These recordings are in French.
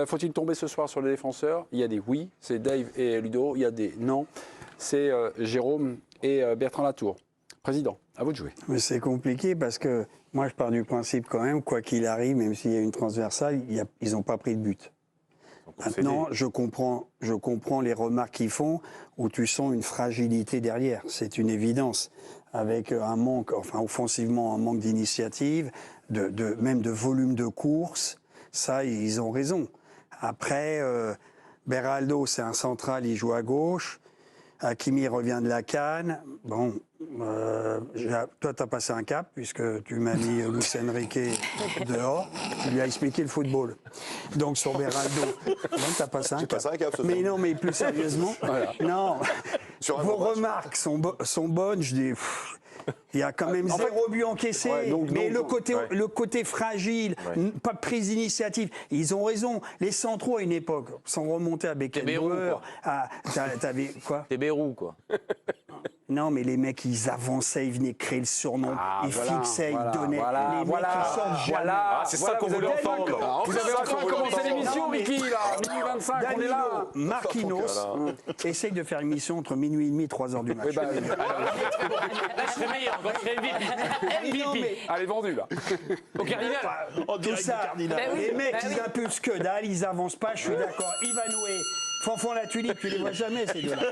Faut-il tomber ce soir sur les défenseurs? Il y a des oui, c'est Dave et Ludo. Il y a des non, c'est Jérôme et Bertrand Latour. Président, à vous de jouer. Mais c'est compliqué parce que moi, je pars du principe quand même, quoi qu'il arrive, même s'il y a une transversale, ils n'ont pas pris de but. Maintenant, je comprends les remarques qu'ils font, où tu sens une fragilité derrière. C'est une évidence. Avec un manque, enfin offensivement, un manque d'initiative, même de volume de course. Ça, ils ont raison. Après, Beraldo, c'est un central, il joue à gauche. Hakimi revient de la CAN. Bon, toi, tu as passé un cap, puisque tu m'as mis Luis Enrique dehors. Tu lui as expliqué le football. Donc, sur Beraldo, tu as passé un cap. Mais non, mais plus sérieusement, voilà. Non, vos remarques sont bonnes. Je dis... Il y a quand même 0 but encaissé, mais le côté fragile, pas de prise d'initiative. Ils ont raison. Les centraux à une époque, sans remonter à Beckenbauer, t'avais quoi? T'es Bérou, quoi. Non, mais les mecs, ils avançaient, ils venaient créer le surnom, ils fixaient, ils donnaient. Les mecs, ils sortent jamais. C'est ça qu'on voulait entendre. Vous avez enfin commencé l'émission, Ricky, là, minuit 25, on est là. Marquinhos essaye de faire une mission entre minuit et demi et 3h du match. Là, je serais meilleur, je serais MVP. Elle est vendue, là. Au Cardinal. Tout ça, les mecs, ils impulsent que dalle, ils avancent pas, je suis d'accord. Ivanoué, Fanfan la tulipe, tu les vois jamais, ces deux-là.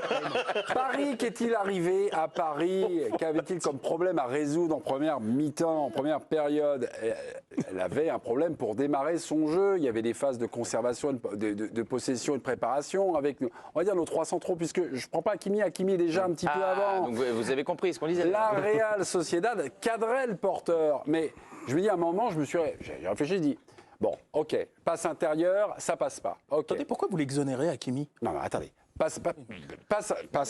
Paris, qu'est-il arrivé à Paris? Qu'avait-il comme problème à résoudre en première mi-temps, en première période? Elle avait un problème pour démarrer son jeu. Il y avait des phases de conservation, de possession et de préparation avec, on va dire, nos 3 centraux, puisque je ne prends pas Hakimi. Hakimi est déjà un petit peu avant. Donc vous avez compris ce qu'on disait. La Real Sociedad cadrait le porteur. Mais je me dis, à un moment, j'ai réfléchi, je dis, bon, ok, passe intérieure, ça passe pas. Okay. Attendez, pourquoi vous l'exonérez, Hakimi? Non, mais attendez. Passe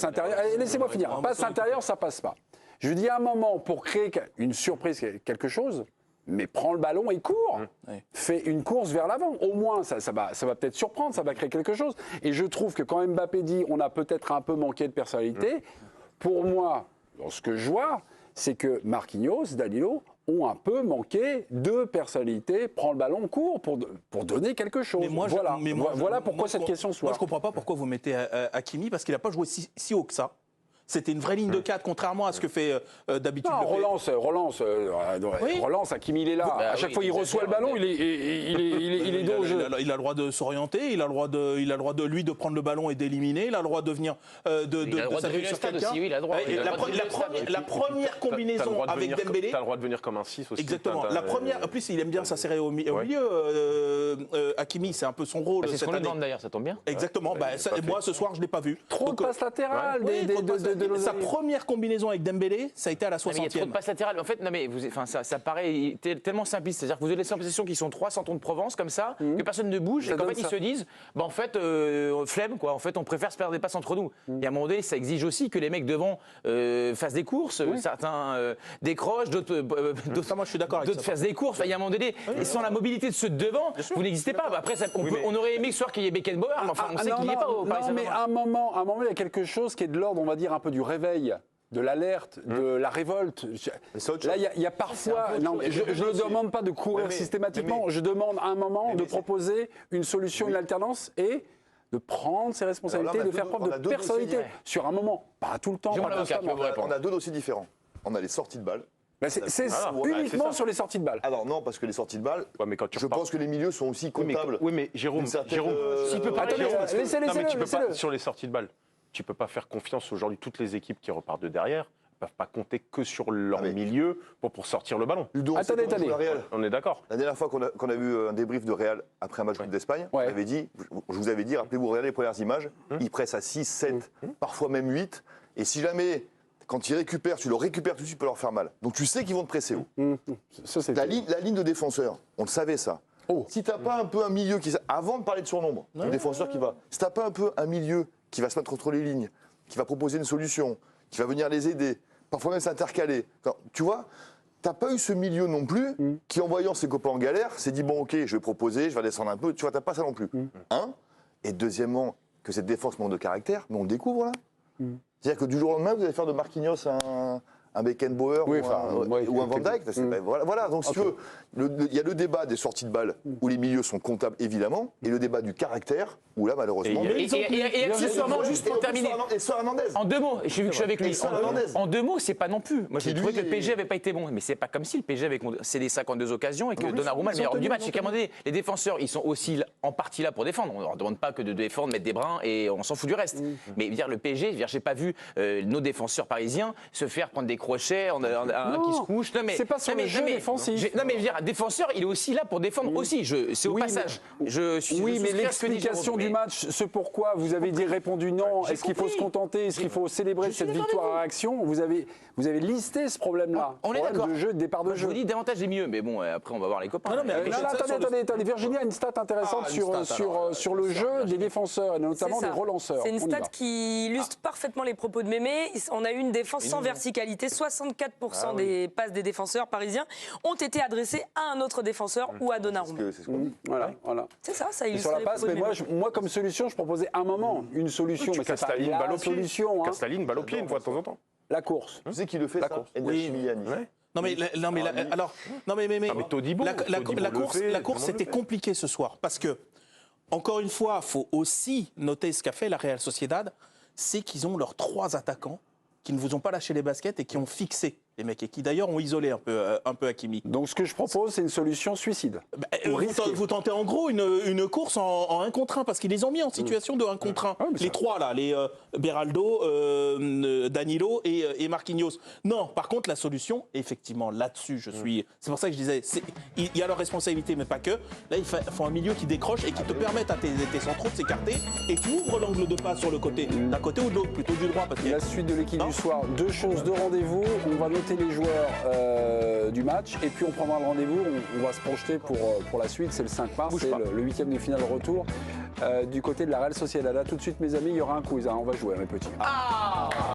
intérieure. Laissez-moi finir. Passe intérieure, ça passe pas. Je dis à un moment, pour créer une surprise, quelque chose, mais prends le ballon et cours. Fais une course vers l'avant. Au moins, ça va peut-être surprendre, ça va créer quelque chose. Et je trouve que quand Mbappé dit on a peut-être un peu manqué de personnalité, pour moi, dans ce que je vois, c'est que Marquinhos, Danilo ont un peu manqué de personnalité. Prends le ballon, cours pour donner quelque chose. Voilà pourquoi cette question soit. Moi, je ne comprends pas pourquoi vous mettez Hakimi, parce qu'il n'a pas joué si haut que ça. C'était une vraie ligne de 4, contrairement à ce que fait d'habitude. Non, relance, Hakimi, il est là. À chaque fois, il reçoit le ballon, il est dos au jeu. Il a le droit de s'orienter, il a le droit de lui de prendre le ballon et d'éliminer, il a le droit de venir il a le droit de venir sur quelqu'un. Oui, il a le droit. La première combinaison avec Dembélé. T'as le droit de venir comme un 6 aussi. Exactement. La première, en plus, il aime bien s'insérer au milieu. Hakimi, c'est un peu son rôle. C'est ce qu'on lui demande d'ailleurs, ça tombe bien. Exactement. Moi, ce soir, je ne l'ai pas vu. Trop de passes latérales. Sa première combinaison avec Dembélé, ça a été à la 60e. Il y a trop de passes latérales. En fait, non mais ça paraît tellement simpliste. C'est-à-dire que vous avez l'impression qu'ils sont 3 centrons de Provence comme ça, que personne ne bouge, et qu'en fait ils se disent, en fait, flemme quoi. En fait, on préfère se faire des passes entre nous. Et à un moment donné, ça exige aussi que les mecs devant fassent des courses, certains décrochent, d'autres moi je suis d'accord avec ça. fassent des courses. Il y a un moment donné, et sans la mobilité de ceux de devant, vous n'existez pas. Après, on aurait aimé ce soir qu'il y ait Beckenbauer, mais enfin, on sait qu'il n'y est pas au Paris Saint-Germain. Mais à un moment, il y a quelque chose qui est de l'ordre, on va dire, un peu du réveil, de l'alerte, de la révolte. Là, il y a parfois... Non, je ne demande pas de courir systématiquement. Je demande à un moment de proposer une solution, une alternance et de prendre ses responsabilités, de faire preuve de personnalité. Sur un moment, pas tout le temps. On a 2 dossiers différents. On a les sorties de balles. C'est uniquement sur les sorties de balles. Alors non, parce que les sorties de balles, je pense que les milieux sont aussi comptables. Oui, mais Jérôme, s'il peut pas... Laissez-le. Sur les sorties de balles, tu peux pas faire confiance aujourd'hui. Toutes les équipes qui repartent de derrière ne peuvent pas compter que sur leur milieu pour sortir le ballon. Ludo, attendez. On est d'accord. La dernière fois qu'on a vu un débrief de Real après un match d'Espagne, je vous avais dit, rappelez-vous, regardez les premières images, ils pressent à 6, 7, parfois même 8. Et si jamais, quand ils récupèrent, tu le récupères tout de suite, tu peux leur faire mal. Donc tu sais qu'ils vont te presser haut. La ligne de défenseurs, on le savait ça. Si tu n'as pas un peu un milieu qui... Avant de parler de surnombre, le défenseur qui va... Si tu n'as pas un peu un milieu qui va se mettre entre les lignes, qui va proposer une solution, qui va venir les aider, parfois même s'intercaler. Tu vois, tu n'as pas eu ce milieu non plus qui, en voyant ses copains en galère, s'est dit bon, ok, je vais proposer, je vais descendre un peu. Tu vois, tu n'as pas ça non plus. Et deuxièmement, que cette défense manque de caractère, mais on le découvre là. C'est-à-dire que du jour au lendemain, vous allez faire de Marquinhos un Beckenbauer Oui, ou un Van Dijk. Voilà, donc si tu veux, il y a le débat des sorties de balles où les milieux sont comptables, évidemment, et le débat du caractère, où là, malheureusement... Et accessoirement, juste pour terminer, Et Soar Hernandez. en 2 mots, j'ai vu que je suis avec lui. Soar Hernandez. En 2 mots, c'est pas non plus. Moi, j'ai trouvé que le lui PSG n'avait pas été bon. Mais c'est pas comme si le PSG avait cédé 52 occasions et que Donnarumma est le meilleur homme du match. C'est qu'à un moment donné, les défenseurs, ils sont aussi en partie là pour défendre. On ne leur demande pas que de défendre, mettre des brins et on s'en fout du reste. Mais dire le PSG, j'ai pas vu nos défenseurs parisiens se faire prendre des crochets, un qui se couche. Non, mais c'est pas sur le jeu défensif. Non, mais je veux dire, un défenseur, il est aussi là pour défendre aussi. C'est au passage. Oui, mais l'explication du match, ce pourquoi vous avez répondu non, est-ce qu'il faut se contenter, est-ce qu'il faut célébrer cette victoire à réaction, vous avez listé ce problème-là. On est d'accord. De jeu, de départ de jeu. Je vous dis davantage des mieux, mais bon, après on va voir les copains. Attendez, Virginie a une stat intéressante sur le jeu des défenseurs, et notamment des relanceurs. C'est une stat qui illustre parfaitement les propos de Mémé. On a eu une défense sans verticalité. 64% des passes des défenseurs parisiens ont été adressées à un autre défenseur ou à Donnarumma. C'est ce qu'on dit. Voilà. C'est ça illustre Sur la les passe, propos mais de Mémé. moi, comme solution, je proposais un moment une solution, mais casses c'est pas la ligne, balle au pied. solution. Casse la ligne, balle au pied une fois de temps en temps. La course. Tu sais qui le fait, ça Oui. Non mais Todibo, la course c'était compliqué ce soir parce que encore une fois, faut aussi noter ce qu'a fait la Real Sociedad, c'est qu'ils ont leurs 3 attaquants qui ne vous ont pas lâché les baskets et qui ont fixé les mecs et qui d'ailleurs ont isolé un peu Hakimi. Donc ce que je propose, c'est une solution suicide. Vous tentez en gros une course en 1 contre 1 parce qu'ils les ont mis en situation de 1 contre 1. Les 3 là, les Beraldo, Danilo et Marquinhos. Non, par contre la solution, effectivement là-dessus, c'est pour ça que je disais, il y a leur responsabilité mais pas que. Là il faut un milieu qui décroche et qui te permette à tes centraux de s'écarter et tu ouvres l'angle de passe sur le côté, d'un côté ou de l'autre, plutôt du droit. Parce que la suite de l'équipe du soir, 2 choses, 2 rendez-vous. On va noter les joueurs du match et puis on prendra le rendez-vous, on va se projeter pour la suite, c'est le 5 mars, c'est le 8e de finale retour du côté de la Real Sociedad. Là tout de suite mes amis, il y aura un quiz, on va jouer mes petits.